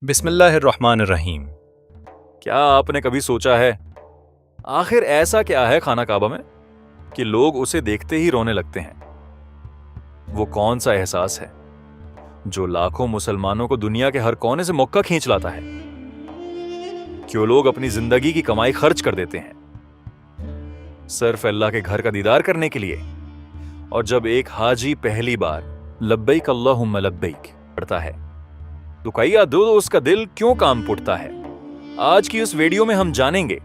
بسم اللہ الرحمن الرحیم۔ کیا آپ نے کبھی سوچا ہے آخر ایسا کیا ہے خانہ کعبہ میں کہ لوگ اسے دیکھتے ہی رونے لگتے ہیں؟ وہ کون سا احساس ہے جو لاکھوں مسلمانوں کو دنیا کے ہر کونے سے مکہ کھینچ لاتا ہے؟ کیوں لوگ اپنی زندگی کی کمائی خرچ کر دیتے ہیں صرف اللہ کے گھر کا دیدار کرنے کے لیے؟ اور جب ایک حاجی پہلی بار لبیک اللہم لبیک پڑھتا ہے تو کیا اس کا دل کیوں کام پھوٹتا ہے؟ آج کی اس ویڈیو میں ہم جانیں گے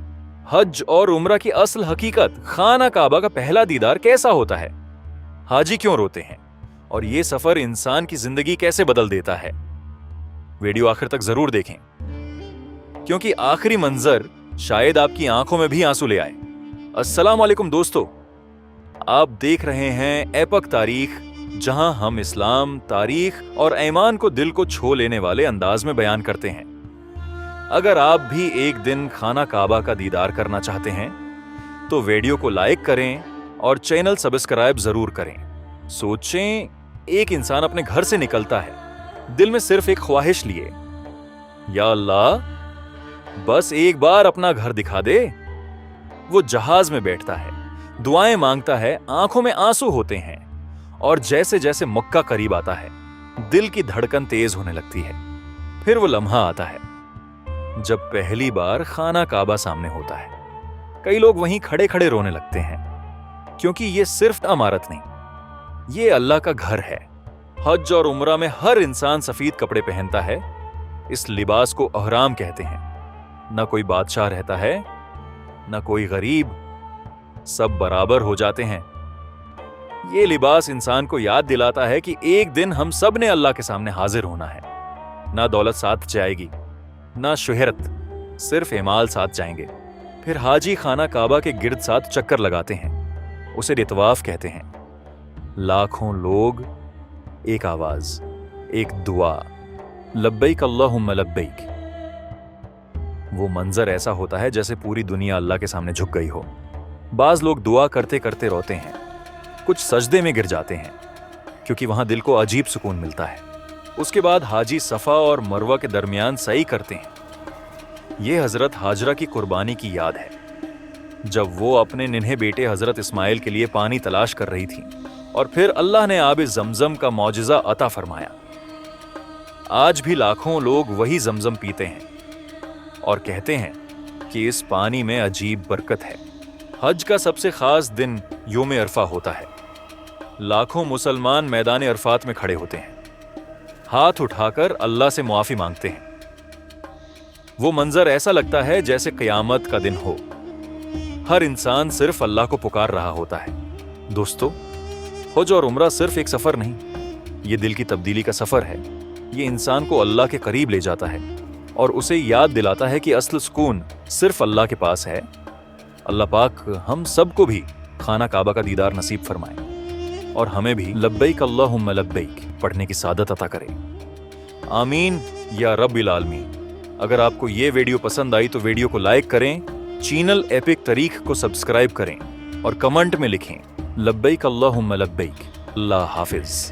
حج اور عمرہ کی اصل حقیقت، خانہ کعبہ کا پہلا دیدار کیسا ہوتا ہے، حاجی کیوں روتے ہیں، اور یہ سفر انسان کی زندگی کیسے بدل دیتا ہے۔ ویڈیو آخر تک ضرور دیکھیں کیونکہ آخری منظر شاید آپ کی آنکھوں میں بھی آنسو لے آئے۔ السلام علیکم دوستو، آپ دیکھ رہے ہیں ایپک تاریخ، جہاں ہم اسلام، تاریخ اور ایمان کو دل کو چھو لینے والے انداز میں بیان کرتے ہیں۔ اگر آپ بھی ایک دن خانہ کعبہ کا دیدار کرنا چاہتے ہیں تو ویڈیو کو لائک کریں اور چینل سبسکرائب ضرور کریں۔ سوچیں، ایک انسان اپنے گھر سے نکلتا ہے دل میں صرف ایک خواہش لیے، یا اللہ بس ایک بار اپنا گھر دکھا دے۔ وہ جہاز میں بیٹھتا ہے، دعائیں مانگتا ہے، آنکھوں میں آنسو ہوتے ہیں، اور جیسے جیسے مکہ قریب آتا ہے دل کی دھڑکن تیز ہونے لگتی ہے۔ پھر وہ لمحہ آتا ہے جب پہلی بار خانہ کعبہ سامنے ہوتا ہے۔ کئی لوگ وہیں کھڑے کھڑے رونے لگتے ہیں کیونکہ یہ صرف عمارت نہیں، یہ اللہ کا گھر ہے۔ حج اور عمرہ میں ہر انسان سفید کپڑے پہنتا ہے، اس لباس کو احرام کہتے ہیں۔ نہ کوئی بادشاہ رہتا ہے نہ کوئی غریب، سب برابر ہو جاتے ہیں۔ یہ لباس انسان کو یاد دلاتا ہے کہ ایک دن ہم سب نے اللہ کے سامنے حاضر ہونا ہے۔ نہ دولت ساتھ جائے گی نہ شہرت، صرف اعمال ساتھ جائیں گے۔ پھر حاجی خانہ کعبہ کے گرد ساتھ چکر لگاتے ہیں، اسے طواف کہتے ہیں۔ لاکھوں لوگ، ایک آواز، ایک دعا، لبیک اللہم لبیک۔ وہ منظر ایسا ہوتا ہے جیسے پوری دنیا اللہ کے سامنے جھک گئی ہو۔ بعض لوگ دعا کرتے کرتے روتے ہیں، کچھ سجدے میں گر جاتے ہیں کیونکہ وہاں دل کو عجیب سکون ملتا ہے۔ اس کے بعد حاجی صفا اور مروہ کے درمیان سعی کرتے ہیں۔ یہ حضرت ہاجرہ کی قربانی کی یاد ہے، جب وہ اپنے ننھے بیٹے حضرت اسماعیل کے لیے پانی تلاش کر رہی تھی، اور پھر اللہ نے آب زمزم کا معجزہ عطا فرمایا۔ آج بھی لاکھوں لوگ وہی زمزم پیتے ہیں اور کہتے ہیں کہ اس پانی میں عجیب برکت ہے۔ حج کا سب سے خاص دن یوم عرفہ ہوتا ہے۔ لاکھوں مسلمان میدان عرفات میں کھڑے ہوتے ہیں، ہاتھ اٹھا کر اللہ سے معافی مانگتے ہیں۔ وہ منظر ایسا لگتا ہے جیسے قیامت کا دن ہو، ہر انسان صرف اللہ کو پکار رہا ہوتا ہے۔ دوستو، حج اور عمرہ صرف ایک سفر نہیں، یہ دل کی تبدیلی کا سفر ہے۔ یہ انسان کو اللہ کے قریب لے جاتا ہے اور اسے یاد دلاتا ہے کہ اصل سکون صرف اللہ کے پاس ہے۔ اللہ پاک ہم سب کو بھی خانہ کعبہ کا دیدار نصیب فرمائے اور ہمیں بھی لبیک اللہم لبیک پڑھنے کی سعادت عطا کرے۔ آمین یا رب العالمین۔ اگر آپ کو یہ ویڈیو پسند آئی تو ویڈیو کو لائک کریں، چینل ایپک تاریخ کو سبسکرائب کریں اور کمنٹ میں لکھیں لبیک اللہم لبیک۔ اللہ حافظ۔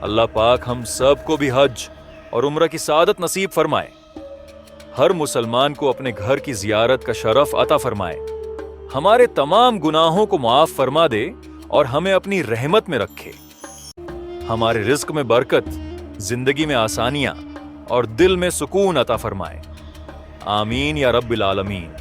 اللہ پاک ہم سب کو بھی حج اور عمرہ کی سعادت نصیب فرمائے، ہر مسلمان کو اپنے گھر کی زیارت کا شرف عطا فرمائے، ہمارے تمام گناہوں کو معاف فرما دے اور ہمیں اپنی رحمت میں رکھے، ہمارے رزق میں برکت، زندگی میں آسانیاں اور دل میں سکون عطا فرمائے۔ آمین یا رب العالمین۔